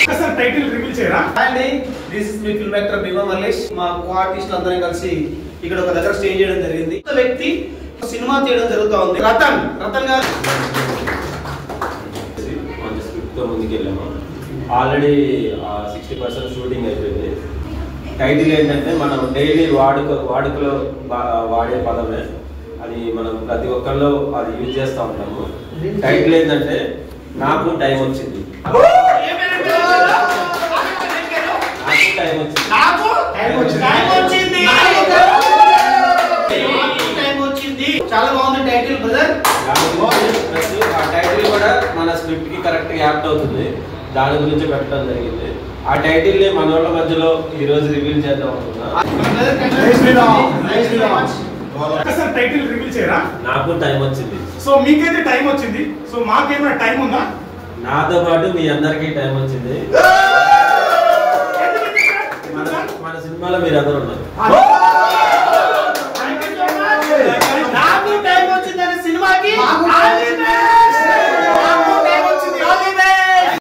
Sir title reveal చేయరా? అండి this is me film actor Bheema Mallesh. మా కో ఆర్టిస్టులు అందరం కలిసి ఇక్కడ ఒక దగ్గర స్టే చేయడం జరిగింది. ఒక వ్యక్తి సినిమా తీయడం జరుగుతూ ఉంది. రతన్ గారు స్క్రిప్ట్ తో ముందుకెళ్ళాము. ఆల్రెడీ 60% షూటింగ్ అయిపోయింది. టైటిల్ ఏంటంటే మనం డైలీ వాడుకలో వాడే పదమే, అది మనం ప్రతి ఒక్కరిలో అది యూజ్ చేస్తూ ఉంటాము. టైటిల్ ఏంటంటే నాకు టైం వచ్చింది. చాలా బాగుంది టైటిల్ బ్రదర్. ఆ టైటిల్ కూడా మన స్క్రిప్ట్ కి కరెక్ట్ గా యాప్ట్ అవుతుంది. దాని గురించి పెట్టడం జరిగింది. ఆ టైటిల్ ని మన వాళ్ళ మధ్యలో ఈ రోజు రివీల్ చేద్దాం అనుకున్నా. సార్ టైటిల్ రివీల్ చేయరా? నాకు టైం వచ్చింది. సో మీకైతే టైం వచ్చింది. సో మాకేమైనా టైం ఉందా? నాతో పాటు మీ అందరికీ టైం వచ్చింది. మన సినిమాలో మీరు అందరూ ఉన్నారు.